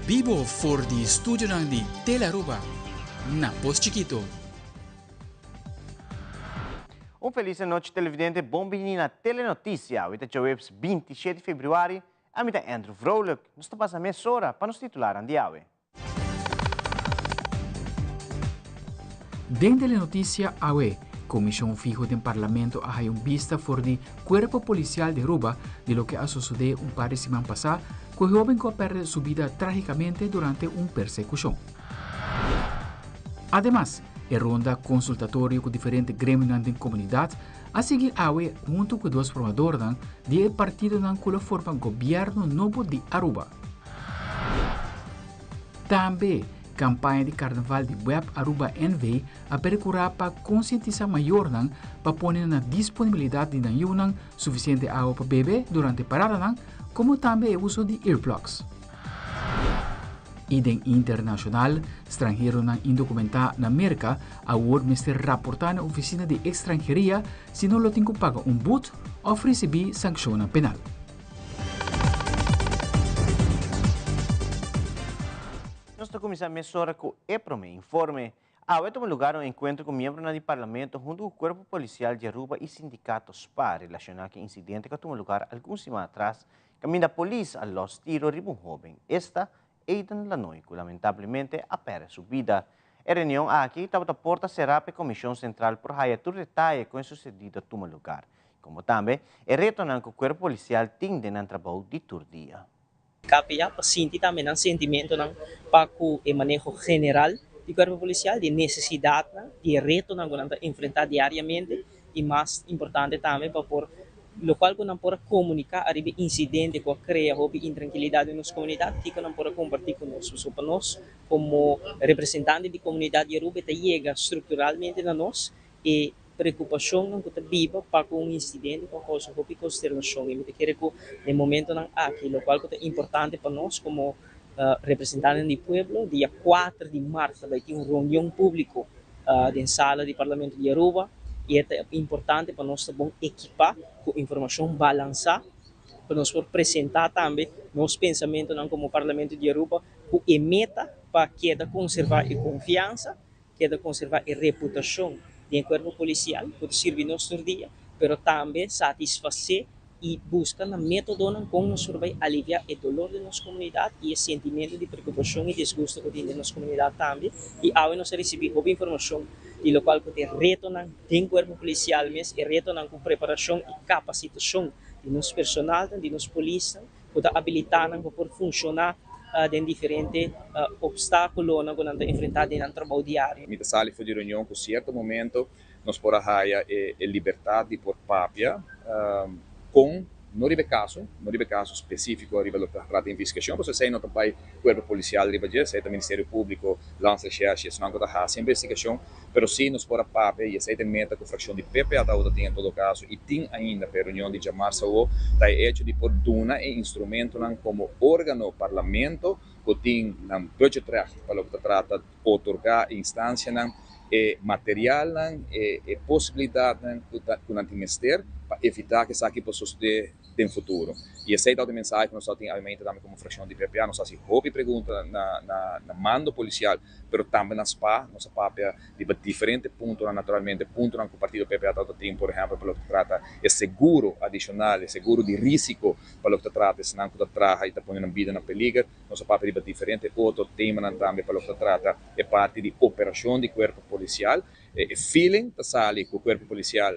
Vivo for the studio ng di Telaruba, na Pos Chiquito. Feliz noite, televidente. Bom-vindo na Telenotícia. Hoje é o 27 de fevereiro. A mim é Andrew Vrolijk. Nós estamos a meia hora para nos titular em dia. Dentro da notícia, a Comissão Fijo do Parlamento ha vista for the Cuerpo Policial de Aruba de lo que ha sucedido un par de semanas pasadas, que joven que perde su vida trágicamente durante una persecución. Además, el ronda consultatorio con diferentes gremios de la comunidad a seguir junto con dos formadores del partido que lo forma gobierno nuevo de Aruba. También, campanha de carnaval de Web Aruba NV a procurar para conscientizar maior para poner na disponibilidade de nanhunang suficiente água para beber durante a parada, como também o uso de earplugs. E den internacional, estrangeiro indocumentado na América, a Word Mr. Raportar na oficina de extranjeria se não tem que pagar boot ou receber sanção penal. Nós começamos a mesura com o EPROME informe. Há tomado lugar um encontro com membros do Parlamento junto com o Corpo Policial de Aruba e sindicatos para relacionar com o incidente que tomou lugar algumas semanas atrás, caminho da polícia a los tiros de um jovem. Esta Aidan Lanoy, que lamentavelmente a perde sua vida. A reunião aqui estava a porta será para a Comissão Central por raiar todo detalhe com o sucedido tomou lugar. Como também, é retornar que o Corpo Policial tem de trabalho de todo dia. KPA paciente também um sentimento para o manejo geral do corpo policial, de necessidade de reto que enfrentar diariamente e mais importante também para por lo qual não pode comunicar a incidente que cria intranquilidade nas comunidades que não pode compartilhar conosco. So, para nós, como representante de comunidade de Aruba, chega estruturalmente a nós e preocupação que está viva para um incidente com causa de consternação. E me quero que no momento aqui, o qual é importante para nós como representantes do povo, dia 4 de março vai ter uma reunião pública na sala do Parlamento de Aruba e é importante para nós também equipar com informação balançada para nós apresentar também nosso pensamento como Parlamento de Aruba que é meta para que conservar a confiança, que conservar a reputação do corpo policial, que serve nosso dia, mas também satisfazer e buscar um método com nos vai aliviar o dolor de nossa comunidade e o sentimento de preocupação e desgosto que tem de nossa comunidade também. E ao nós recebemos informação de lo qual que retornam do corpo policial, mas retornam com preparação e capacitação de nosso personal, de nossa polícia, que habilitam para funcionar de diferentes obstáculos que nós enfrentamos no trabalho diário. Mi sali fu di riunione con certo momento nos por haia e liberdade por papia com não ribe caso específico arriba lo tratta investigação, você sei não também corpo policial riba dia, sei também Ministério Público lança recherche, não que tá investigação, pero sim nos por papia e sei tem meta com fração de PPA da outra tem em todo caso e tem ainda para reunião de março o tá hecho de por duna e instrumento não como órgão parlamento que tem um projeto para o que trata otorgar instância não e material e possibilidade que o ministério para evitar que isso aqui possa suceder no futuro. E essa é a mensagem que nós temos também como fração de PPA, nós temos hobby pergunta na mando policial, mas também nas nossa papia de diferentes pontos, naturalmente, pontos que o partido PPA tem, por exemplo, para o que trata é seguro adicional, é seguro de risco, para o que trata, se não que traga e está pondo a vida na perigo, nossa papia de diferente outro tema também para o que trata é parte de operação de corpo policial, e feeling que sai com o corpo policial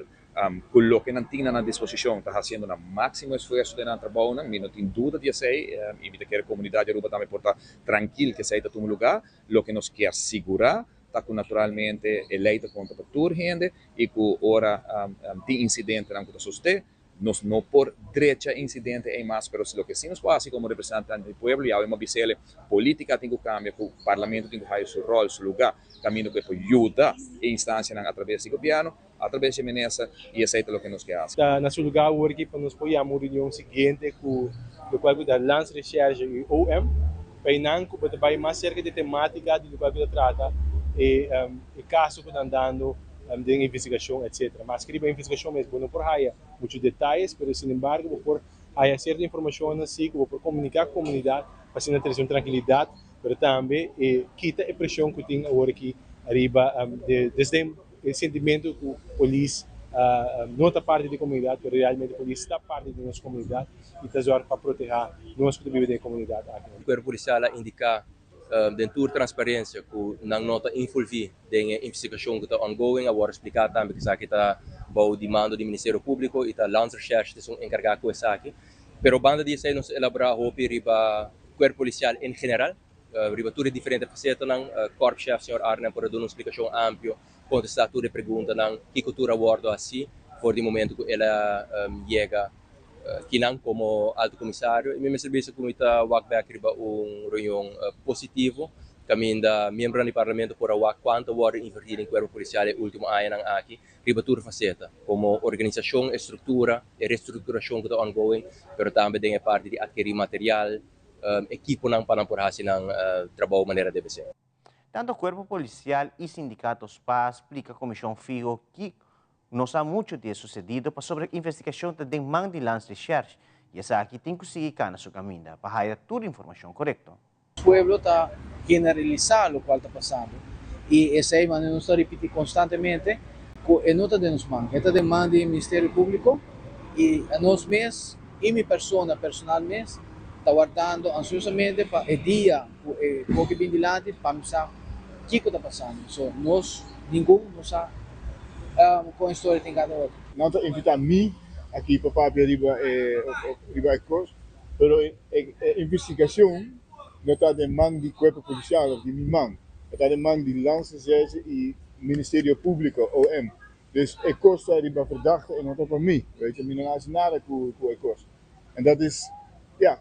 con lo que não tinha na disposição, está fazendo o máximo esforço de não trabalhar, não tem dúvida de sei, e me quer a comunidade Aruba também por estar tranquilo que sei está um lugar, lo que nos quer segurar, está com naturalmente eleito contra toda a gente e que ora tem incidente não que sucede, nos não por derecha incidente em mais, pero se lo que sim nos faz como representante do povo e ao mobilizar política tem que cambiar, o parlamento tem que fazer seu rol, seu lugar, caminho que ajuda a instância através do governo, através de Menessa e aceita o que nos quer. Na seu lugar hoje para nos apoiar a reunião seguinte com o qual da Lance Recherche e OM, para não que vai mais cerca de temática do qual trata e caso que estão dando de investigação, etc. Mas escrever a investigação mesmo não por raia muitos detalhes, mas, sin embargo, por há certa informação assim que vou comunicar com a comunidade para ser uma tranquilidade, mas também quita a pressão que tem agora aqui arriba desde o sentimento que a polícia não está parte da comunidade, mas realmente a polícia está parte da nossa comunidade e está para proteger nós que vivemos na comunidade. O Corpo Policial indica dentro transparência que não nota envolver na investigação que está ongoing, agora explicar também que está o demanda do Ministério Público e está Lands Research que são encarregados com essa aqui. Pero banda disso aí nós elaborar hopi riba Corpo Policial em geral, riba tudo diferente facetas não, Corpo Chef Sr. Arne por dar uma explicação ampla, contestar toda pergunta não, que cultura aborda assim, por de momento que ela chega que não como alto comissário e mesmo serviço como está walkback riba reunião positivo caminho da membro do parlamento por a quanto hora invertir em corpo policial último ano aqui riba tudo faceta como organização estrutura e reestruturação que está ongoing pero também tem a parte de adquirir material equipo não para por assim não trabalho maneira deve ser. Tanto o Corpo Policial e sindicatos PAS explica a Comissão FIGO que não há muito de sucedido sobre a investigação da demanda de Lands Research e essa aqui tem que seguir na sua caminho para dar toda a informação correta. O pueblo está generalizando o que está passando e essa aí não está repetindo constantemente que não está de nos mãos. Esta demanda do Ministério Público e a nós mesmos e minha personalmente está guardando ansiosamente para o dia que vem adiante para pensar o que está passando. So, nós, ninguém nos sabe com a história tem cada outro. Não está invitando mim aqui para papel riba a coisa, mas a investigação não está de mão do Corpo Policial, de minha mão, está de mão de Lands Research e Ministério Público, OM. Dus a coisa está riba verdachte en não está para mim, weet je, não há nada com a coisa. En dat is, ja,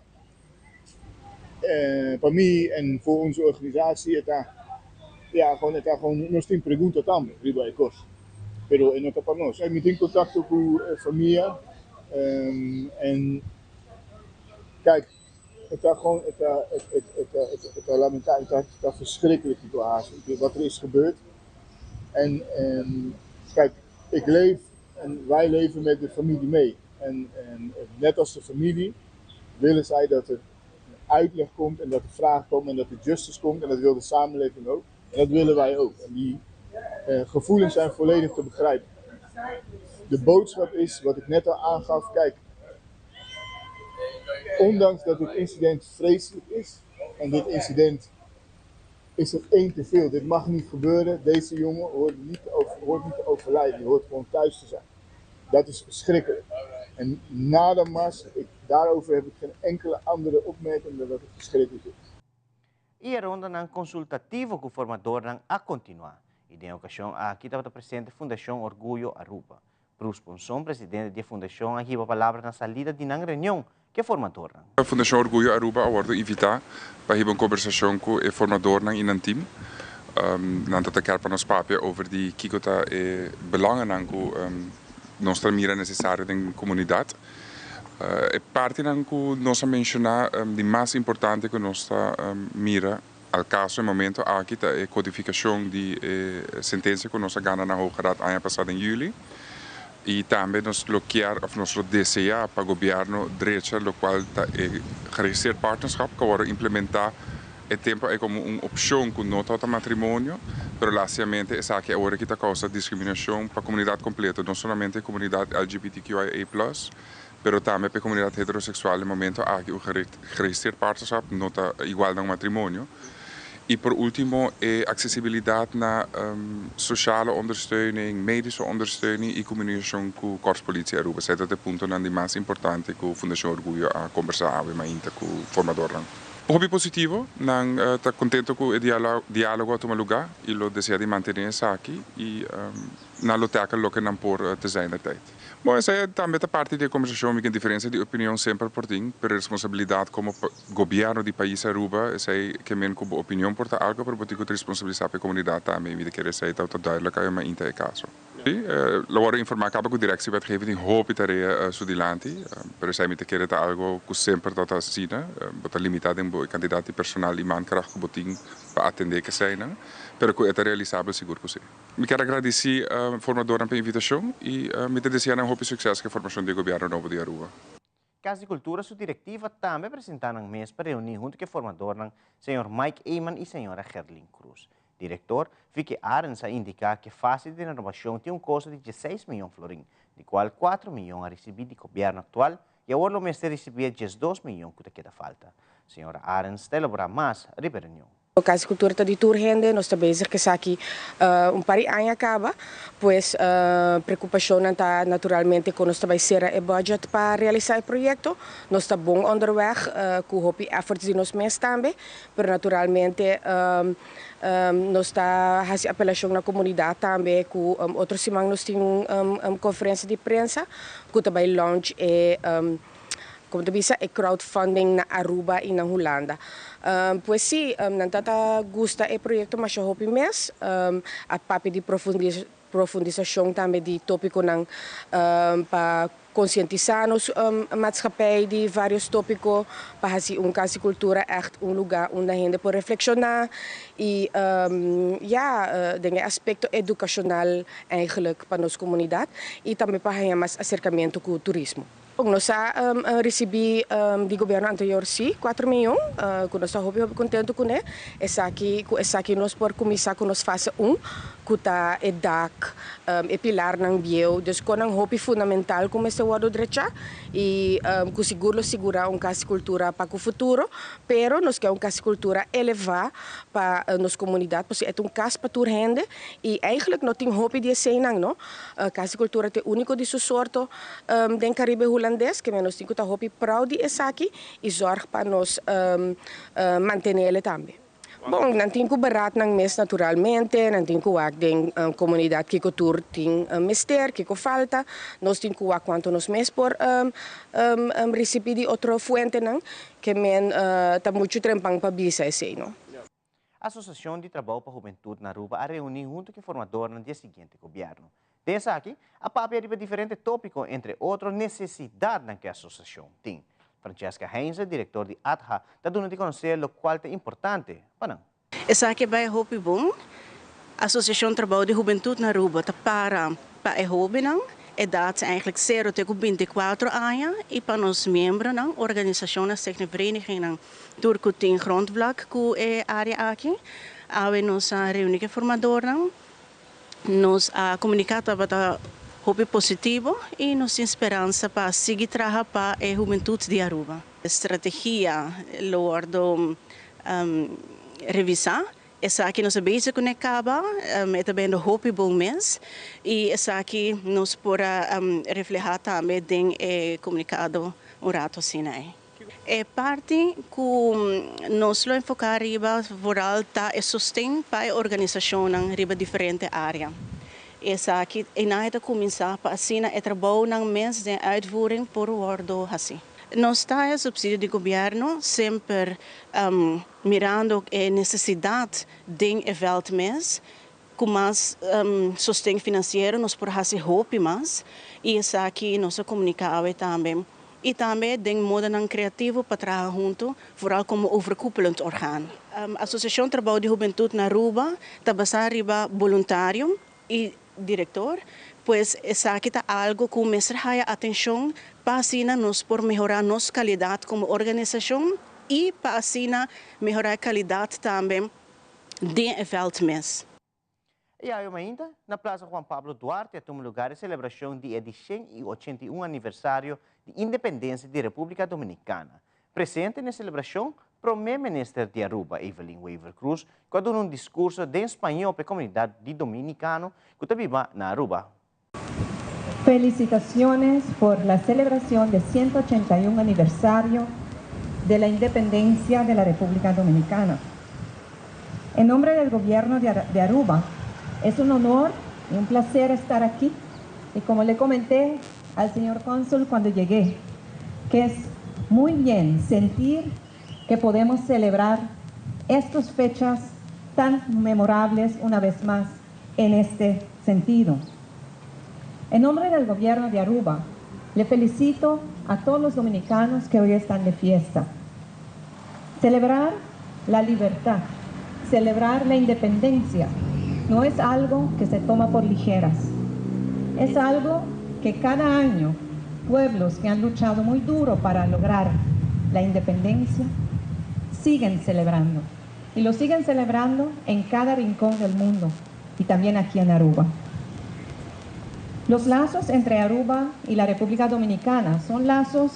para mim en voor onze organisatie, gewoon nós temos perguntas também, riba a coisa. Pero não está para nós. Eu tenho contato com a família e kijk, het is lamentabel, het is verschrikkelijk situatie wat is gebeurd. En kijk, ik leef en wij leven met de familie mee. En net als de familie willen zij dat er uitleg komt en dat er vragen komen en dat er justice komt en dat wil de samenleving ook. En dat willen wij ook. En die gevoelens zijn volledig te begrijpen. De boodschap is, wat ik net al aangaf, kijk, ondanks dat dit incident vreselijk is, en dit incident is er één te veel, dit mag niet gebeuren, deze jongen hoort niet te overlijden, die hoort gewoon thuis te zijn. Dat is verschrikkelijk. En na de mars, daarover heb ik geen enkele andere opmerking dan dat het verschrikkelijk is. E a ronda consultativo com o formador a continuar. E na ocasião, aqui estava presente a Fundação Orgulho Aruba. Para o sponsor, presidente da Fundação, aqui a palavra na salida de uma reunião que é formador. A Fundação Orgulho Aruba agora invita para uma conversação com o formador em um time. Nós estamos para nos papel over die kikota e belangen que nós mira necessário na comunidade. E parte que nós mencionar de mais importante que nós mira al caso no momento aqui está a codificação de sentença que nós ganhamos na Hoge Raad ano passado em julho e também nós bloquear of nós desejar para o governo direita, o qual está geregistreerd partnerschap que agora implementar o tempo é como uma opção que não está matrimônio, mas relativamente é aqui agora que está causa discriminação para a comunidade completa, não somente a comunidade LGBTQIA+, pero também para a comunidade heterossexual no momento aqui o geregistreerd partnerschap não está igual a um matrimônio. E por último, acessibilidade na sociale ondersteuning, medische ondersteuning e comunicação com o Corpo Policial Aruba. Esse é o ponto mais importante que a Fundação Orgulho a conversar com o formador. Hobby positivo, está contente com o diálogo a tomar lugar e lo deseja de manter isso aqui e não lutar com o que não por te zijn na tijd. Bom, essa é também a parte da conversação, uma diferença de opinião sempre por ti, per responsabilidade como governo do país Aruba, essa é que men como opinião porta algo, per botico de responsabilidade para a comunidade também, vida que essa é tão duidelijk, mas inte é caso. Laten informar que a directiewetgeving die hoop het er Sudilanti, per se met keren dat algo que sempre dat zien, bota limitado em candidato personal e mankracht que botin para atender que zijn, pero que é realizável seguro que sim. Me quero agradecer a formadora pela invitação e me desejar um hope sucesso que a formação do governo novo de Aruba. Casa de Cultura, su directiva, también presentaron un mes para reunir junto con formador, señor Mike Eyman y señora Gerlin Cruz. Director, Vicky Arens ha indicado que fase de renovación tiene un costo de 16 millones de florins, de cual 4 millones a recibir del gobierno actual y ahora lo mes de recibir 12 millones que queda falta. Señora Arens elabora más a reunião. A Casa de Cultura está de turgende, nós estamos bezig que aqui par de ano acaba, pois preocupação está naturalmente que nós vai ser o budget para realizar o projeto. Nós está bom onderweg, com o efforts de nós mesmos também, mas naturalmente nós está fazendo apelação na comunidade também, com outros semanas nós temos conferência de imprensa, que também launch como tu bisa, crowdfunding na Aruba e na Holanda. Pois sim, nantata gusta o projeto mas eu hope mes, a papi de profundização também de tópico não para conscientizar nos maatschappij de vários tópicos para fazer Casa de Cultura echt lugar onde a gente pode reflexionar e denk aspecto educacional eigenlijk para nossa comunidade e também para ganhar mais acercamento com o turismo. Nós recebi do governo anterior, sim, 4 milhões, que nós estamos contentes com ele. Essa aqui nós podemos começar com nós fase 1, que está o DAC, o pilar ng bio, dus com um hobby fundamental como este wado direita e que segurar Casa de Cultura para o futuro, pero nós queremos Casa de Cultura elevar para nossa comunidade, porque é casa para toda gente e eigenlijk não tem hobby de cena, não? Casa de Cultura é único de sua sorte no Caribe holandês, que nós temos que hobby proud de essa aqui e zorg para nós manter ele também. Bom, não tem que barato ng mes naturalmente, não tem que wak den comunidade que tur tem mister, que falta, nós tem que wak quanto nos mes por receber de outra fuente não, que men tá muito trempang para bisa esse, não? A Associação de Trabalho para a Juventude na Aruba a reunir junto com o formador no dia seguinte governo. Dessa aqui, a papi arriba diferentes tópicos, entre outros, necessidade que a associação tem. Francesca Heinze, diretor de ADHA, está dando a conhecer o qual é importante para nós. Essa aqui é Hope Bom, Associação de Trabalho de Juventude na Aruba, para a hobby, idade eigenlijk 0 tot 24 anos, e para os membros, organisação, technische vereniging, turco tem grondvlak, que é a área aqui, nós reunimos com formador, nós comunicamos para hobby positivo e nos tem esperança para seguir trabalhando para a juventude de Aruba. A estratégia lo revisar. Essa aqui nós bezig com a caba, é também o hobby bom mês e essa aqui nós podemos refletir também em comunicado rato assim. É parte que nós lo enfocar riba vooral tá é sustento para a organização riba diferente área. Essa aqui é nada começar para assim é trabalho ng mês de uitvoering por wordo assim. Nós está a subsídio do governo sempre mirando a necessidade de eventos com mais sustento financeiro, nós por fazer hope mais e essa aqui nós comunicamos também e também de modo criativo para trabalhar junto, vooral como overkoepelend orgaan. A Associação de Trabalho de Juventude na Aruba está basada riba voluntário e diretor, pois essa aqui está algo que me trae atenção para assim nós por melhorar nossa qualidade como organização e para assim melhorar a qualidade também de eventos. E aí ainda, na Praça Juan Pablo Duarte, tem um lugar de celebração de 181 aniversário de independência da República Dominicana. Presente na celebração, o primeiro-ministro de Aruba, Evelyn Weaver Cruz, que deu um discurso em espanhol para a comunidade de dominicanos que vive na Aruba. Felicitaciones por la celebración del 181 aniversario de la independencia de la República Dominicana. En nombre del gobierno de Aruba, es un honor y un placer estar aquí. Y como le comenté al señor cónsul cuando llegué, que es muy bien sentir que podemos celebrar estas fechas tan memorables una vez más en este sentido. En nombre del gobierno de Aruba, le felicito a todos los dominicanos que hoy están de fiesta. Celebrar la libertad, celebrar la independencia, no es algo que se toma por ligeras. Es algo que cada año pueblos que han luchado muy duro para lograr la independencia siguen celebrando. Y lo siguen celebrando en cada rincón del mundo y también aquí en Aruba. Los lazos entre Aruba y la República Dominicana son lazos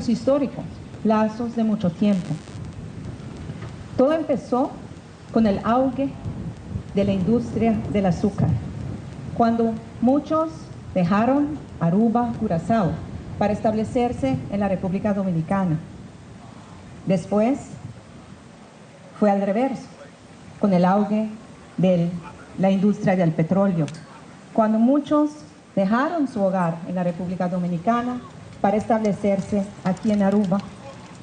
históricos, lazos de mucho tiempo. Todo empezó con el auge de la industria del azúcar, cuando muchos dejaron Aruba, Curazao, para establecerse en la República Dominicana. Después fue al revés, con el auge de la industria del petróleo, cuando muchos dejaron su hogar en la República Dominicana para establecerse aquí en Aruba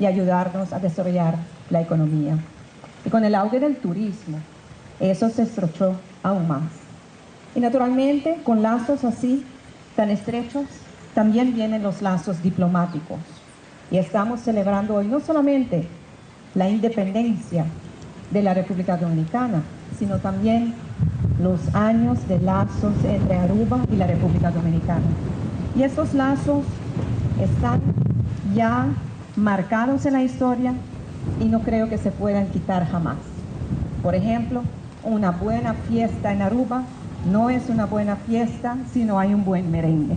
y ayudarnos a desarrollar la economía. Y con el auge del turismo, eso se estrechó aún más. Y naturalmente, con lazos así, tan estrechos, también vienen los lazos diplomáticos. Y estamos celebrando hoy no solamente la independencia de la República Dominicana, sino también los años de lazos entre Aruba y la República Dominicana. Y estos lazos están ya marcados en la historia y no creo que se puedan quitar jamás. Por ejemplo, una buena fiesta en Aruba no es una buena fiesta si no hay un buen merengue.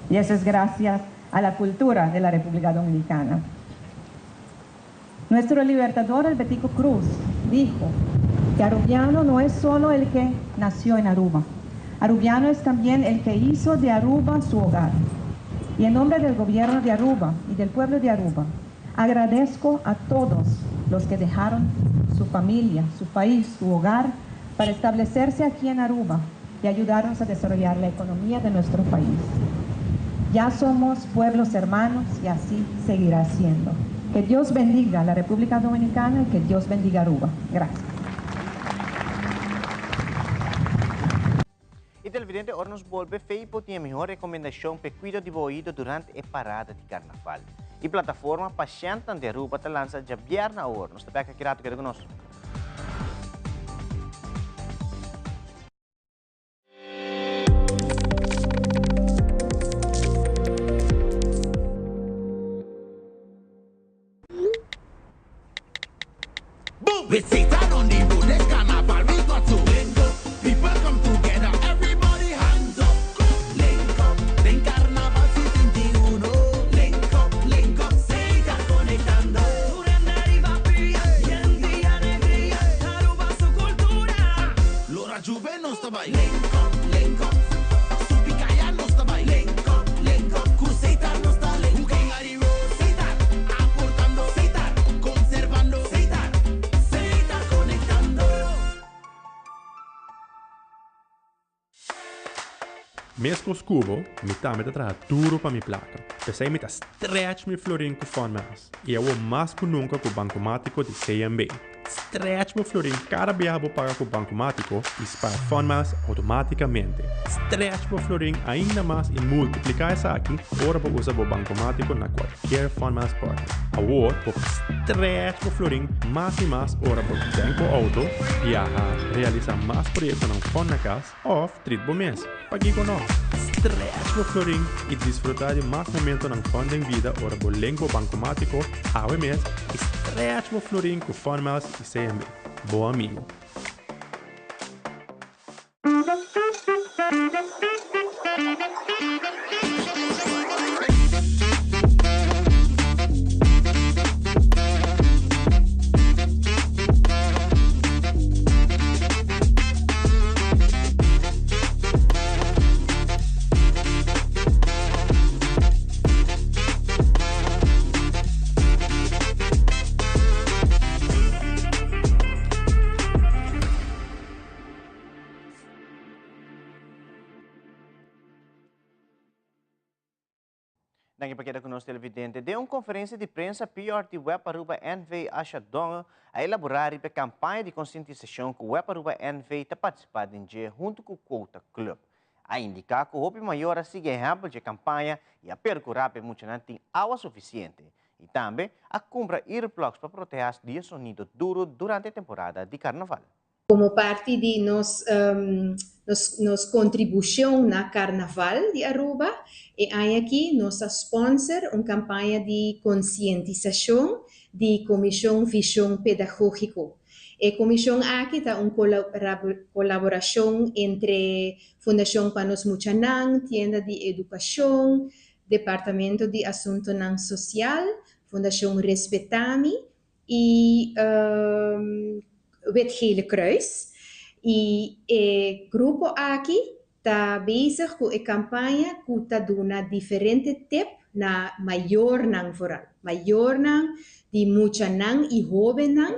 Y eso es gracias a la cultura de la República Dominicana. Nuestro libertador, el Betico Cruz, dijo que arubiano no es solo el que nació en Aruba. Arubiano es también el que hizo de Aruba su hogar. Y en nombre del gobierno de Aruba y del pueblo de Aruba, agradezco a todos los que dejaron su familia, su país, su hogar, para establecerse aquí en Aruba y ayudarnos a desarrollar la economía de nuestro país. Ya somos pueblos hermanos y así seguirá siendo. Que Dios bendiga a la República Dominicana y que Dios bendiga a Aruba. Gracias. E televidente, ora nos volve FEIPO tinha melhor recomendação para cuidar de boído durante a parada de carnaval. E plataforma Pacientan de Aruba te lança de viernes a hora. Nós também aqui rato que conosco. We sit down on the road, there's carnival, we got to link up. People come together, everybody hands up. Link up, link carnaval 21. Link up, se está conectando. Durante arriva fría, gente y alegría, Aruba su cultura. Lora Juve no está by. Link up, su picaya no está by. Link up, Cuseta no está link. Looking at the road, se está aportando, se está conservando, se está conectando. Mesmo cubo, mi tammet att dra duro på min placa. Jag säger mitt att stretch min florin ku fan mas. E eu mais ku nunca ku bancomático de CMB. Stretch meu florin cada vez vou pagar com bancomático e para fan mas automaticamente. Stretch meu florin ainda mais e multiplicar essa aqui, ora vou usar o bancomático na qualquer fan mas parte. Agora vou stretch meu florin mais e mais, ora vou tempo auto, viajar, realizar mais projetos na fan na casa, ou trit bo mês. Pague com nós. Stretch meu florin e desfrutar de mais momentos na fan em vida, ora vou lengo bancomático, ao mês, stretch meu florin com fan mas e CMB. Bom amigo. Danke para quem conosco televidente. De uma conferência de prensa, PRT Web Aruba NV Achadonga a elaborar a campanha de conscientização que o Web Aruba NV está participando em dia junto com o Quota Club. A indicar que o Hopi Maior a seguir exemplo de campanha e a percurar para muitos não tem água suficiente. E também a compra earplugs para proteger de sonido duro durante a temporada de carnaval. como parte de nos contribuição na Carnaval de Aruba, e aí aqui nossa sponsor uma campanha de conscientização de Comissão Visão Pedagógico. A comissão aqui está uma colaboração entre Fundação Panos Muchanang, Tienda de Educação, Departamento de Assunto Nang Social, Fundação Respetami e Wet Gele Kruis. E o grupo aqui está bezig com a campanha que está dando diferentes tips na maior nang vooral. Maior nang, de mucha nang e jovem nang,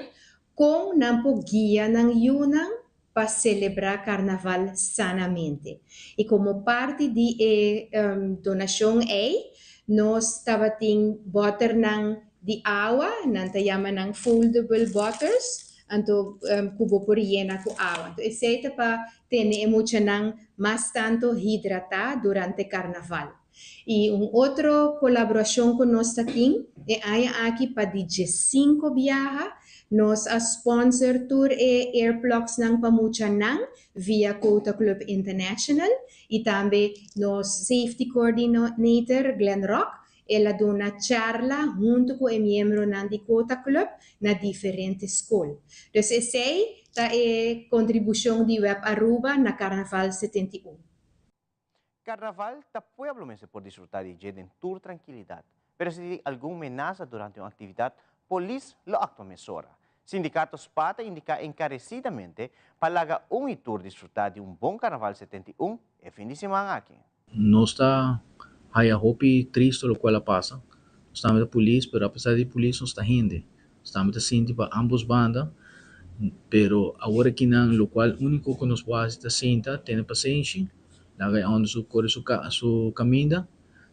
com nampo guia nang yunang para celebrar carnaval sanamente. E como parte de donação nós estava tendo butter nang de água, nanta chama nang foldable butters, anto cubo por llena com água. Então, esse é para ter mucha nang mais tanto hidratar durante carnaval. E outra colaboração com nós aqui é aqui para DJ 5 viaja. Nós a sponsor tour Airplugs ng Pamuchanang via Kota Club International e também nos safety coordinator Glenn Rock. Ela dá uma charla junto com o membro de Kota Club na diferentes escolas. Então, essa é a contribuição de Web Aruba na Carnaval 71. Carnaval está pueblo mesmo por disfrutar de en tour tranquilidad, pero si hay alguna amenaza durante una actividad, polis lo actúa mesora. Sindicatos PATA indica encarecidamente para un tour disfrutar de un buen Carnaval 71 el fin de semana aquí. No está haya hopi triste lo cual pasa. Estamos de polícia, pero a pesar de polícia não está gente. Estamos de sinti para ambos bandas, pero agora que não, lo qual único que nos pode estar sinta, tem paciência, laga onde su corre su caminha,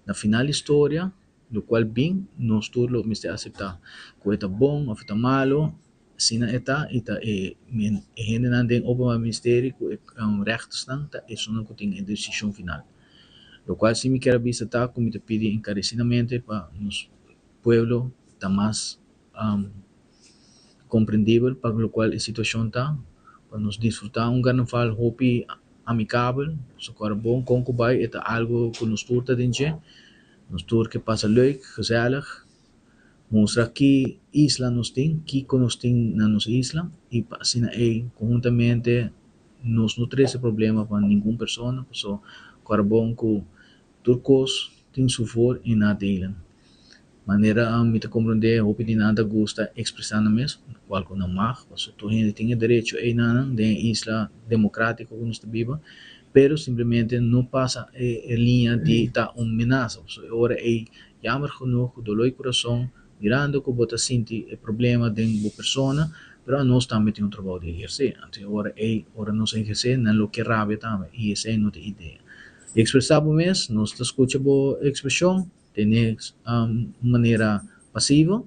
na final história, lo qual bem nós todos me aceitar. Que está bom ou está malo, sina eta gente não tem open ministério que rechts não, tá isso não tem a decisão final. Lo cual si me quer visitar, como te pedi encarecidamente para nos pueblo está mais compreendível para lo qual a situação está, para nos disfrutar carnaval hopi amigável, so que bom com cubai é algo que nos turta dentro, nos tur que passa leuk, gezellig, mostra que isla nos tem, que nos tem na nossa isla e assim aí conjuntamente nos não traz problema para nenhuma pessoa, so carbon com turcos tem su for e nada dele. Maneira me te compreender, hope de nada gosta expressando mesmo, qual que não mag, porque tu gente tem direito a nada de isla democrática que nós viva, pero simplesmente não passa a linha de tá ameaça. Agora é jammer genoeg, dolor e coração, mirando que bota sente o problema de uma pessoa, pero nós também temos trabalho de exercer. Então agora nós exercer não lo que rabia também, e essa é nossa ideia. Expressamos mesmo, nós escutamos a expressão, temos maneira passiva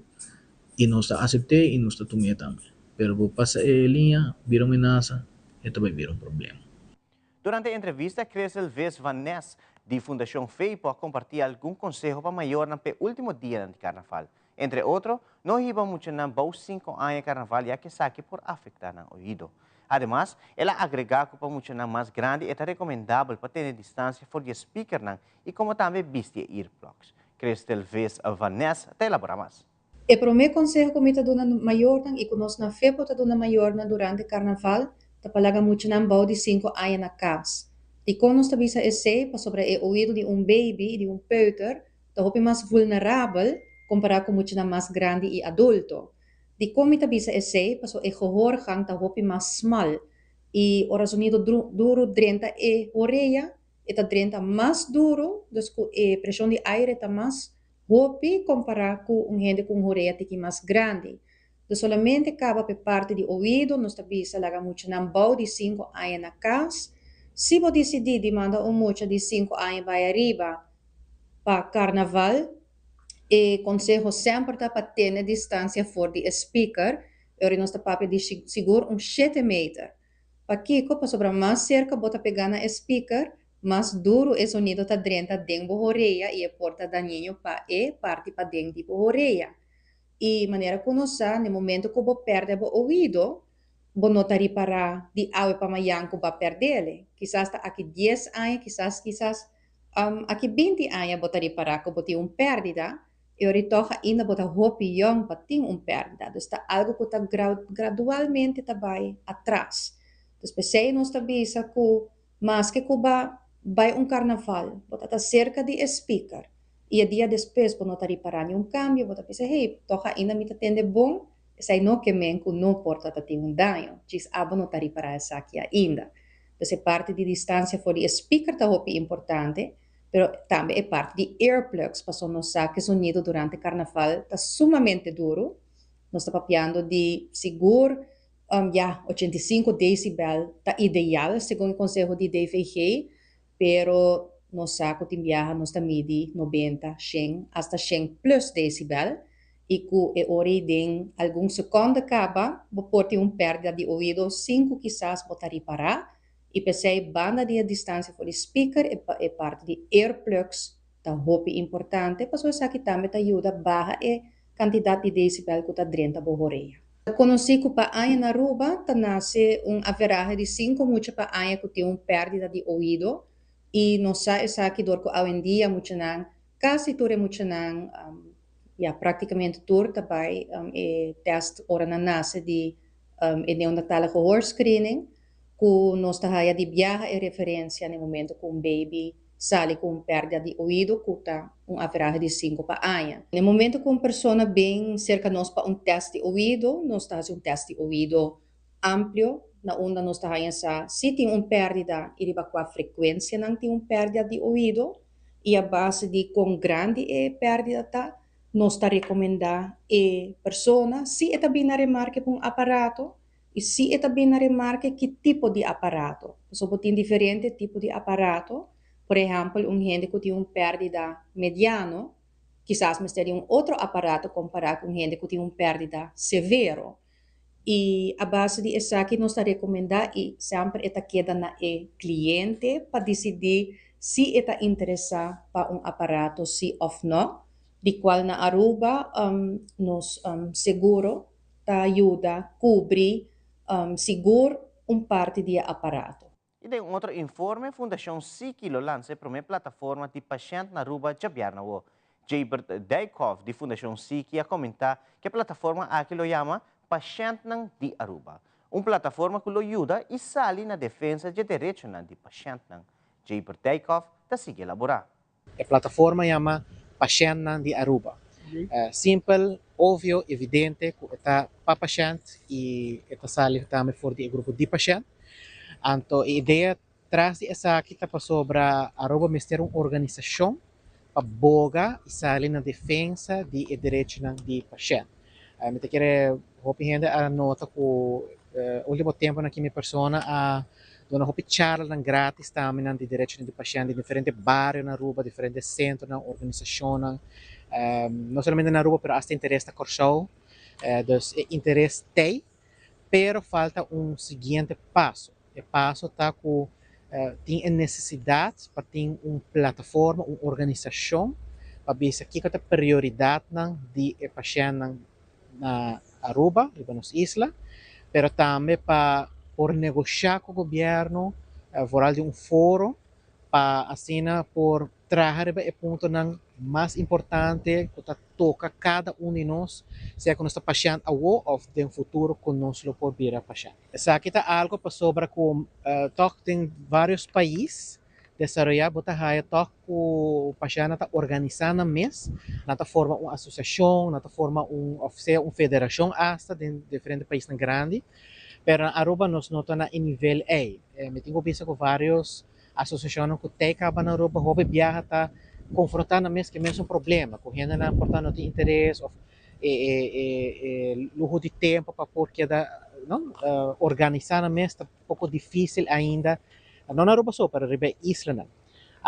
e nós aceitamos e nós tomamos também. Pero por passar a linha, vira ameaça, e também vira problema. Durante a entrevista, Cresel Vez Vanessa, de Fundação FEIPO, compartilha algum conselho para maior no último dia de carnaval. Entre outros, não iba muito na bom 5 anos de carnaval, já que sabe por afetar no ouvido. Además, ela agrega que para muito mais grande é recomendável para ter distância for de speaker e como também vestir earplugs. Cresel Vez Vanessa, te elabora mais. O primeiro conselho que me está dando maior e que nós na FEIPO está dando maior durante o carnaval, tá palaga muito na bom de 5 anos na casa. E quando nós tabisa esse sobre o ouvido de baby, de peuter, tá hopi mais vulnerável comparado com muito mais grande e adulto. De como tabisa esse, paso o gehoorgang tá hopi mais small. E o sonido duro drenta orelha, eta drenta mais duro, dus a pressão de aire tá mais hopi comparado com gente com orelha tiki mais grande. De solamente acaba por parte de ouvido, nós tabisa laga muito na bom de 5 anos na casa. Se você decidir de mandar mucha de 5 anos para arriba para carnaval, o conselho sempre está para ter distância for de speaker, e nós está de seguro 7 metros. Para que para sobre mais cerca, bota pegar na speaker, mais duro o sonido está dentro da orelha e porta daninho para parte para dentro da orelha. E maneira que nós no momento que você perde o ouvido, bonotari para di awe pamayang ko ba perdele. Quizás ta aqui 10 anos, quizás aqui 20 anos botari para ko boti pérdida, e oritoja ainda bota hopi young pating pérdida. Então está algo que está gradualmente tá vai atrás. Então pensei nós tá bisa ko mas que ko ba vai carnaval, bota tá cerca de speaker. E a dia depois, por notari para cambio, bota pensei, hey, toja ainda me atende bom, sai no que men ku no porta ta tem danho, cis abo notari para essa aqui ainda. Então parte de distância for de speaker tá hopi importante, pero também é parte de earplugs, passou no saque sonido durante carnaval, tá sumamente duro. Nós está papiando de seguro, 85 decibel, tá ideal, segundo o conselho de DVG, pero no saco timbiaja nos está midi 90, 100, hasta 100 plus decibel, e que é hora de algum segundo acaba, por ter perda de ouvido, 5 quizás botaria parar, e pensei banda de distância for speaker é parte de earplugs, tá hopi importante, para isso aqui também te ajuda barra e quantidade de decibel que tá dentro da bohoreia. Conheci que para a na Aruba, tá nasce averagem de 5 muito para a que tem perda de ouvido, e não sei se aqui dor que hoje em dia muito não, quase tudo muito não, praticamente tudo também teste ora na nasce de neonatal gehoor screening, que nós está de viagem e referência no momento que baby sai com perda de ouvido, que está averagem de 5 para anos. No momento que uma pessoa bem cerca de nós para teste de ouvido, nós está fazendo teste de ouvido amplo, na onde nós está fazendo se tem perda, ele vai com a frequência não tem perda de ouvido, e a base de quão grande é perda tá, nós está recomendando a pessoa, se está bem na remarca com aparato, e se está bem na remarca que tipo de aparato. Porque tem diferente tipo de aparato. Por exemplo, gente que tem perda mediano, quizás mas teria outro aparato comparado com gente que tem perda severo. E a base de essa aqui nós recomendamos e sempre está queda na cliente para decidir se está interessado para aparato sim ou não, de qual na Aruba nos seguro tá ajuda cobrir seguro parte de aparato. E tem outro informe, Fundação Sikilo lança para uma plataforma de paciente na Aruba Jabiarnawo. Jaybert Dijkhoff, de Fundação Siki, a comentar que a plataforma aqui lo chama Paciente de Aruba. Uma plataforma que lo ajuda e sale na defesa de direitos de paciente. Jaybert Dijkhoff está sigue elaborar. A plataforma chama Paciente de Aruba. Simples, óbvio, evidente, que está para paciente e está sale também fora do grupo de paciente. Então, a ideia traz essa aqui está sobre a Aruba ser uma organização para boga e sair na defesa de direitos de paciente. Eu quero gente a nota que o último tempo na que minha pessoa a dona hopi charla grátis também de direitos de paciente em diferentes bairros na Aruba, diferentes centros na organização, não somente na Aruba, mas hasta interesse da Corsou, dus interesse tem, pero falta seguinte passo. O passo está com tem necessidade para ter uma plataforma, uma organização para ver se aqui a prioridade de paciente na Aruba, nas islas, pero também para por negociar com o governo, por de fórum, para assim por trazer o ponto mais importante que toca cada de nós, seja que nós estamos paciente ou no futuro que nós por vir a paciente. Essa aqui está algo para sobre com tem vários países desenvolvidos, toque o paciente está organizando mesmo, está forma uma associação, está forma uma federação hasta de diferentes países grandes, pero na Aruba nós não estamos em nível A. Me tenho visto com vários associações que tem cá na Aruba, houve viaja está confrontando mesmo problema, com gente não portando de interesse, luxo de tempo para porque organizar mesmo está um pouco difícil ainda, não na Aruba só, para a isla não.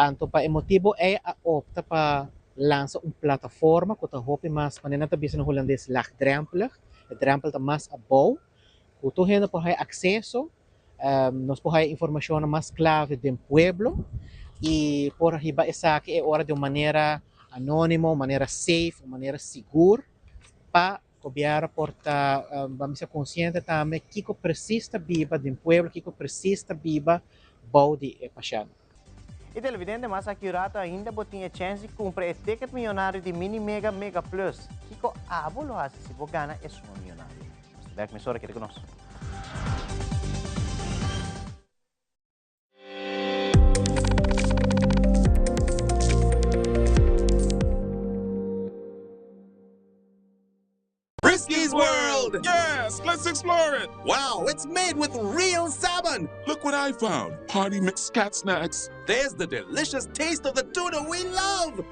Então, para o motivo opta para lançar uma plataforma que está hope mais, quando não está no holandês, laagdrempelig, o drempel está mais abaixo, que tu gente pode ter acesso, nós podemos ter informação mais clave do pueblo, e por arriba essa aqui é hora de uma maneira anônima, maneira safe, maneira segura para gobierno porta vamos ser consciente também que precisa viva do povo, que precisa viva body e paixão. E televidente, mas aqui o rato ainda botinha chance de comprar o ticket milionário de Mini Mega Mega Plus. Kiko abo lo hace se você gana é suma milionário. Você vai começar aqui conosco. Frisky's World! Yes, let's explore it. Wow, it's made with real salmon! Look what I found. Party mixed cat snacks. There's the delicious taste of the tuna we love!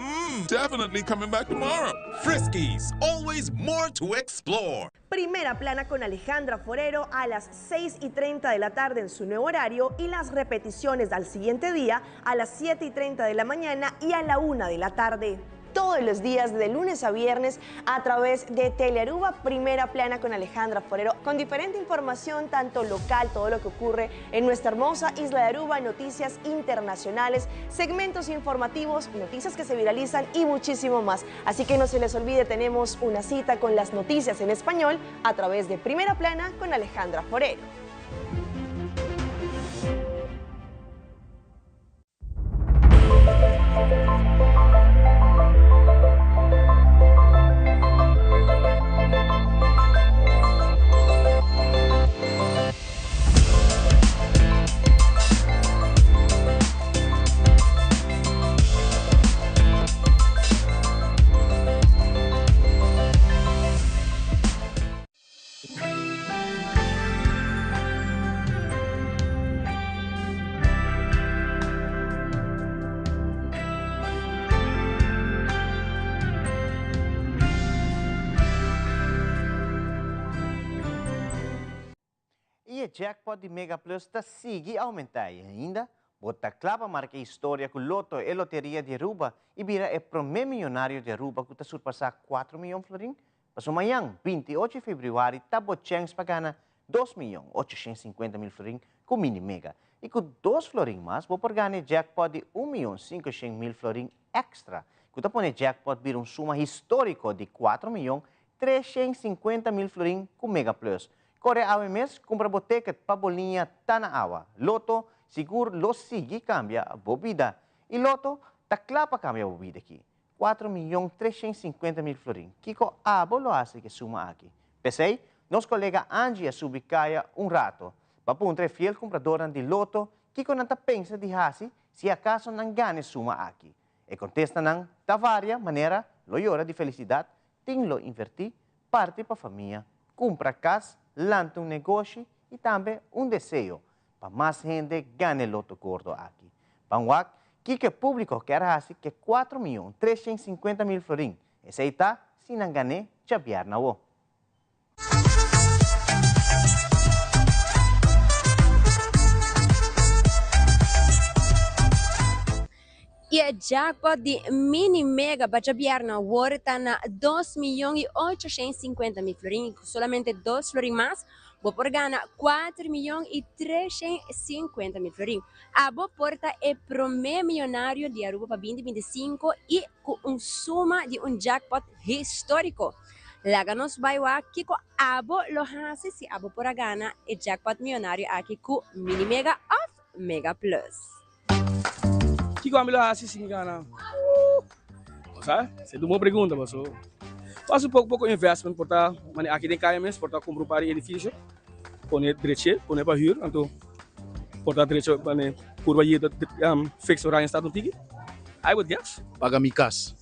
Definitely coming back tomorrow. Frisky's, always more to explore. Primera plana con Alejandra Forero a las 6:30 de la tarde en su nuevo horario y las repeticiones al siguiente día a las 7:30 de la mañana y a la 1 de la tarde. Todos los días, de lunes a viernes, a través de Telearuba, Primera Plana con Alejandra Forero, con diferente información, tanto local, todo lo que ocurre en nuestra hermosa isla de Aruba, noticias internacionales, segmentos informativos, noticias que se viralizan y muchísimo más. Así que no se les olvide, tenemos una cita con las noticias en español a través de Primera Plana con Alejandra Forero. E o jackpot de Mega Plus está sigue a aumentar e ainda bota clava marca a história com o loto e loteria de Aruba e vira o primeiro milionário de Aruba que está surpassar 4 milhões de florins. Mas amanhã, 28 de fevereiro, está botando para ganhar 2.850.000 florins com Mini Mega. E com 2 florins mais, vou por ganhar jackpot de 1.500.000 florins extra. Que está pondo jackpot vir suma histórico de 4.350.000 florins com Mega Plus. Corre ao mês, compra boteca para bolinha tá na água. Loto, seguro, lo sigue cambia a bebida. E Loto, tá clapa cambia a bebida aqui. 4.350.000 florins. Kiko abo lo hace que suma aqui. Pensei, nosso colega Angie Subicaia rato. Para fiel compradora de Loto, Kiko não tá pensa de hasi se acaso não ganha suma aqui. E contesta não, da várias maneira, lo llora de felicidade, tem lo invertir, parte para a família, compra casa, lança negócio e também desejo para mais gente ganhe Loto Gordo aqui. Para que o público quer fazer que 4.350.000 florins. Esse aí está, se não ganhe, chapear na o. E a jackpot de Mini Mega Bachabierna está na 2.850.000 florins, solamente 2 florins mais, vou por ganhar 4.350.000 florins. A vou porta é primeiro milionário de Aruba para 2025 e com suma de jackpot histórico. Laga nos baiwa kiko abo lo hasi si abo por ganhar e jackpot milionário aqui com Mini Mega of Mega Plus. Kiko ambil hasil sini kana. Sabe? Você deu uma pergunta, mas faço pouco investment porta, mas aqui tem kaya mesmo porta comprar para edifício, pone direito, pone para hire, então porta direito para curva aí fixo raya está no ticket. I would guess. Paga mi casa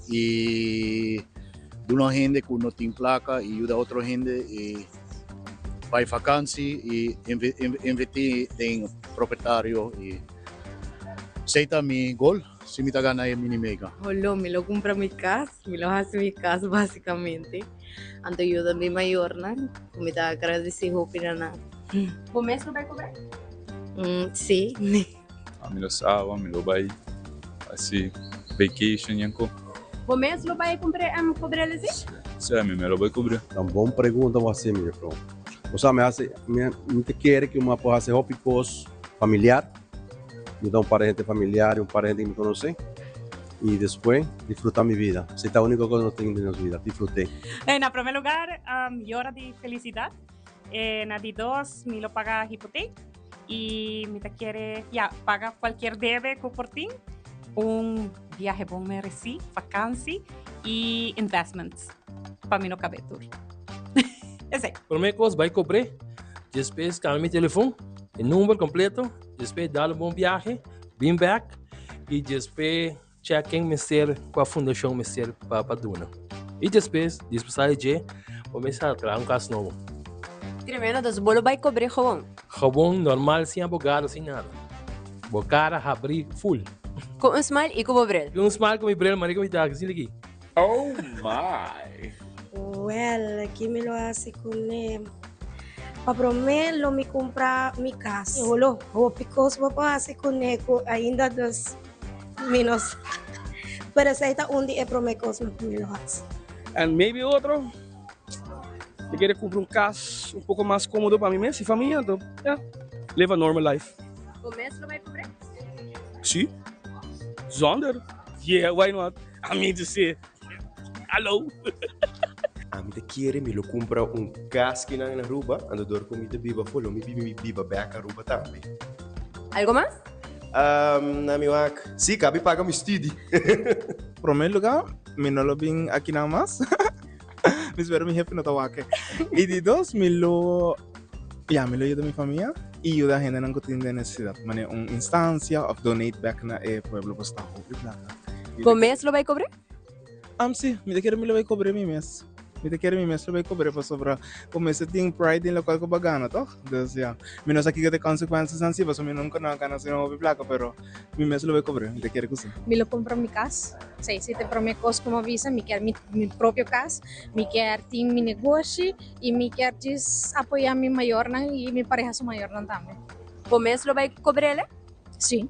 e de uma gente que não tem placa e ajuda outra gente e vai vacância e investir em proprietário e aceita mi gol, si me gana el Mini Mega. Olo, me lo compra mi casa, me lo hace mi casa básicamente. Anto yo también mayor, ¿no? Me está agradecido pirana. ¿Vos mes lo vai cobrar? Sí. A me lo sabe, me lo vai assim vacation yanko. ¿Vos mes lo vai cobrar eles? Sim, me lo vai cobrar. Então, boa pergunta você, meu irmão. Você me quer que uma porra se hopicos familiar? Me dá parente familiar, parente que me conhece. y después disfrutar mi vida. Es la única cosa que tengo en mi vida, disfruté. En primer lugar, llora de felicidad. En de dos, me lo paga hipoteca y me te quiere, ya, paga cualquier debe que por ti. Un viaje bom mereci, vacancia y investments para mí no cabe tour. Ese. Primeira coisa, vai cobrar, depois cambia meu telefone, o número completo, depois dá um bom viagem, bem back, e depois check-in ministério com a fundação ministério para Duna. E depois sair de começar a criar caso novo. Tremendo, dos bolo vai cobrar jabón. Jabón normal, sem abogado, sem nada. Bocara, abrir, full. Com um smile e com o brel. Com um smile, com o brel, marico, me dá, assim aqui. Oh my. Well, aquí me lo hace con para lo me compra mi casa. Olo, because papá hace con ainda dos menos. Pero essa está onde é promecos me lo hace. And maybe outro, eu queria comprar carro um pouco mais cômodo para mim mesmo e família, então, yeah, live a normal life. O mês lo vai cobrar? Sim. Zonder? Yeah, why not? I mean to say, hello. A mim te quiere, me lo compra casco na Aruba, ando dor comida biba follow, me biba back a Aruba também. Algo mais? Na minha sim, cabe pagar meu estudo. Primeiro lugar, me não lo vim aqui nada mais. Me espero me jefe no tawaque. E de dois, me lo ayuda a minha família e ayuda a gente que tem necessidade. Mane uma instância of donate back na pueblo postal. Por mês lo vai cobrar? Sim, me quero me lo vai cobrar mi mês. Me quero mi mês lo vai cobrar para sobrar. Como esse tem pride em local que bagana, toh? Então, yeah. Menos aqui que tem consequências assim, mas eu nunca não gana se não houve placa, pero mi mês lo vai cobrar. Me quero que sim. Me lo compro mi casa. Sí, si te promecos como avisa, me quero mi propio casa, me quero ter mi negócio e me quero apoiar mi maior e mi pareja su maior também. Por mês lo vai cobrar ele? Sim.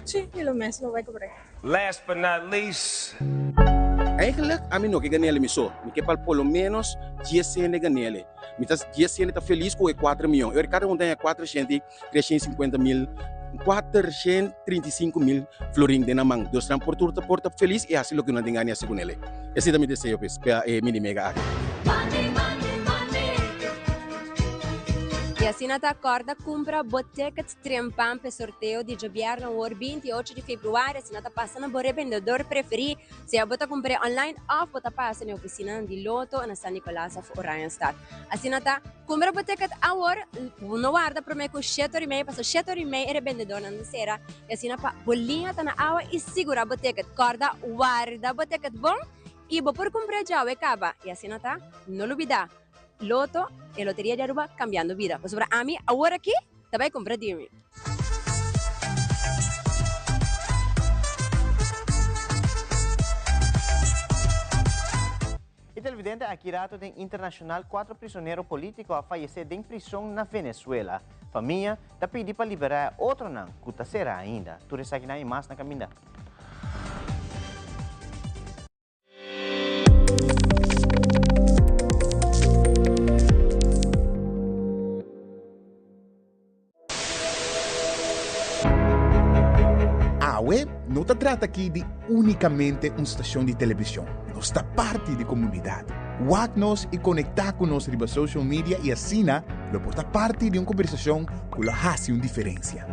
Sim, pelo mês lo vai cobrar. Last but not least. Eigenlijk, a mim não que ganhei ele miso, me que pelo menos 10 cene ganhei ele. Me tá 10 cene tá feliz com 4 milhões. Eu cada um tem 450 mil, 435 mil florin de na mão. Dos transportador tá porta feliz e assim lo que não tem ganhar segundo ele. Esse também desejo pues, para mini mega aqui. E assim na acorda compra boteca de trempam para sorteio de governo o 28 de fevereiro. Assim na passando por revendedor preferido. Se a bota comprar online off bota passa na oficina de Loto na San Nicolás of Orionstad. Assim na compra boteca de hour no guarda para me com 7h30 passa 7h30 e revendedor na sera. E assim na bolinha tá na água e segura a boteca de corda guarda boteca de bom e vou por comprar já o acaba. E assim na não olvida. Loto e Loteria de Aruba cambiando vida. Pues sobre a mí, ahora aquí, te voy a comprar dirmi. E televidente, aqui rato tem internacional 4 prisioneiros políticos a falecer em prisão na Venezuela. Família está pedindo para liberar outro não, que está será ainda. Tu recebe mais na caminhada. A web não se trata aqui de unicamente uma estação de televisão. Nós está parte da comunidade. Wag-nos e conectar com nós riba social media e assim, lo porta parte de uma conversação que lo hace uma diferença.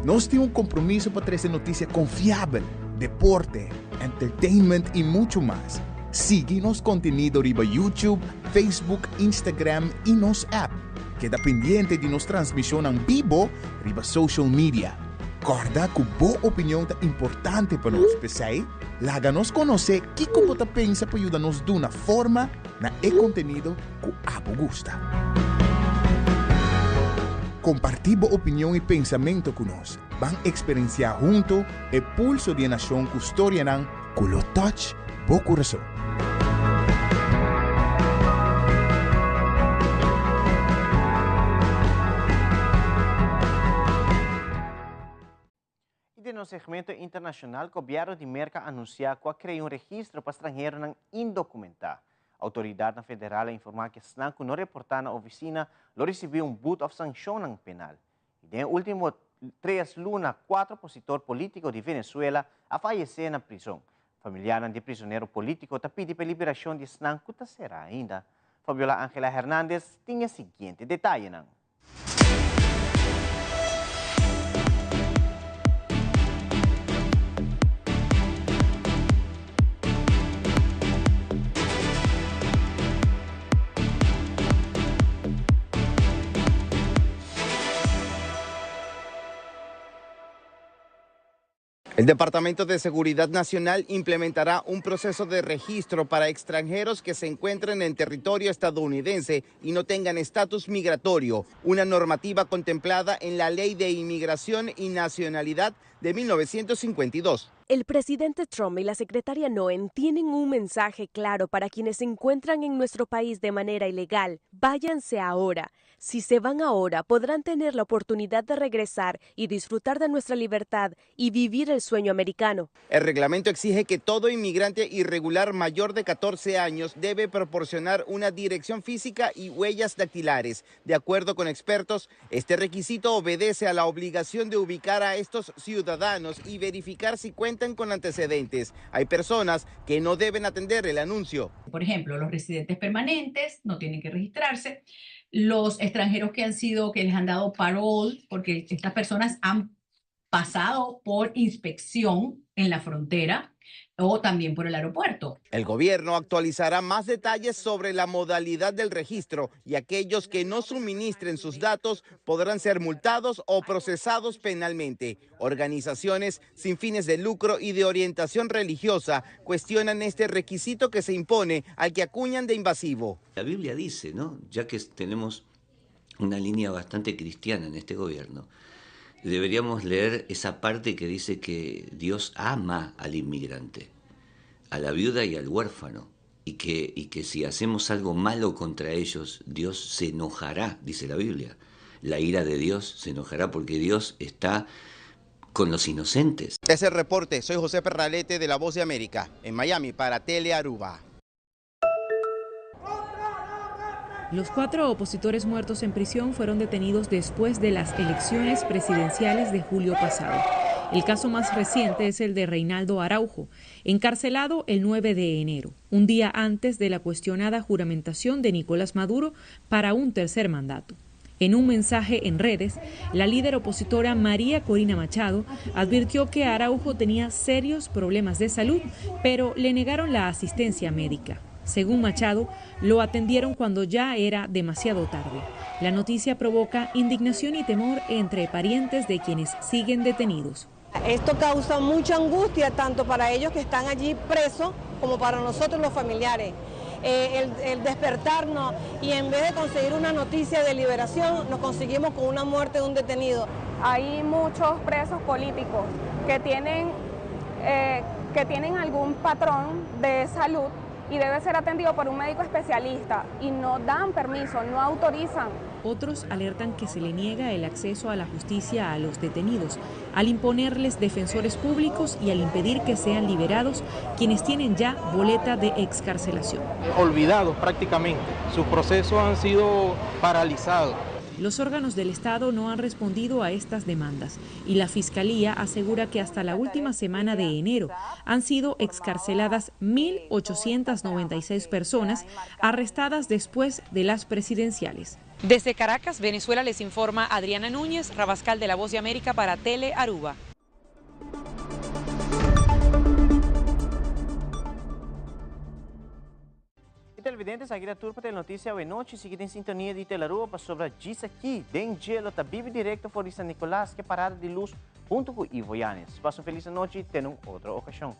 Nós temos um compromisso para trazer notícia confiável, deporte, entertainment e muito mais. Sigue nosso conteúdo riba YouTube, Facebook, Instagram e nosso app. Queda pendiente de nossa transmissão em vivo riba social media. Corda que boa opinião é importante para nós, pessoal. Laga-nos conhecer o que você pensa para ajudar-nos de uma forma na conteúdo que abo gusta. Compartir boa opinião e pensamento conosco. Van experienciar junto o pulso de nação que história não, que lo touch bo coração. No segmento internacional, o governo de Merca anunciou que criou registro para estrangeiros não indocumentados. A autoridade federal informou que Snanco não reportar na oficina, lo recebeu boot of sanção penal. E En el último 3 lunas, 4 opositores políticos de Venezuela a fallecer en la prisión. Familiares de prisionero político te piden para liberación de Snan será ainda. Fabiola Ángela Hernández tiene el siguiente detalle. El Departamento de Seguridad Nacional implementará un proceso de registro para extranjeros que se encuentren en territorio estadounidense y no tengan estatus migratorio, una normativa contemplada en la Ley de Inmigración y Nacionalidad de 1952. El presidente Trump y la secretaria Noem tienen un mensaje claro para quienes se encuentran en nuestro país de manera ilegal. Váyanse ahora. Si se van ahora, podrán tener la oportunidad de regresar y disfrutar de nuestra libertad y vivir el sueño americano. El reglamento exige que todo inmigrante irregular mayor de 14 años debe proporcionar una dirección física y huellas dactilares. De acuerdo con expertos, este requisito obedece a la obligación de ubicar a estos ciudadanos y verificar si cuentan con antecedentes. Hay personas que no deben atender el anuncio. Por ejemplo, los residentes permanentes no tienen que registrarse. Los extranjeros que les han dado parole, porque estas personas han pasado por inspección en la frontera o también por el aeropuerto. El gobierno actualizará más detalles sobre la modalidad del registro y aquellos que no suministren sus datos podrán ser multados o procesados penalmente. Organizaciones sin fines de lucro y de orientación religiosa cuestionan este requisito que se impone al que acuñan de invasivo. La Biblia dice, ¿no? Ya que tenemos una línea bastante cristiana en este gobierno, deberíamos leer esa parte que dice que Dios ama al inmigrante, a la viuda y al huérfano, y que si hacemos algo malo contra ellos, Dios se enojará, dice la Biblia. La ira de Dios se enojará porque Dios está con los inocentes. Ese es el reporte. Soy José Perralete de La Voz de América, en Miami para Tele Aruba. Los 4 opositores muertos en prisión fueron detenidos después de las elecciones presidenciales de julio pasado. El caso más reciente es el de Reinaldo Araujo, encarcelado el 9 de enero, un día antes de la cuestionada juramentación de Nicolás Maduro para un tercer mandato. En un mensaje en redes, la líder opositora María Corina Machado advirtió que Araujo tenía serios problemas de salud, pero le negaron la asistencia médica. Según Machado, lo atendieron cuando ya era demasiado tarde. La noticia provoca indignación y temor entre parientes de quienes siguen detenidos. Esto causa mucha angustia tanto para ellos que están allí presos como para nosotros los familiares. El despertarnos y en vez de conseguir una noticia de liberación, nos conseguimos con una muerte de un detenido. Hay muchos presos políticos que tienen algún patrón de salud y debe ser atendido por un médico especialista y no dan permiso, no autorizan. Otros alertan que se le niega el acceso a la justicia a los detenidos, al imponerles defensores públicos y al impedir que sean liberados quienes tienen ya boleta de excarcelación. Olvidados prácticamente, sus procesos han sido paralizados. Los órganos del Estado no han respondido a estas demandas y la Fiscalía asegura que hasta la última semana de enero han sido excarceladas 1.896 personas arrestadas después de las presidenciales. Desde Caracas, Venezuela, les informa Adriana Núñez, Rabascal de La Voz de América para Tele Aruba. Televidentes, aqui da turma tem notícia hoje noite, seguida em sintonia de Telaruba sobre disso aqui, bem gelo, tá vivo direto por São Nicolás, que é parada de luz junto com Ivo Yanes. Façam feliz noite e tenham outra ocasião.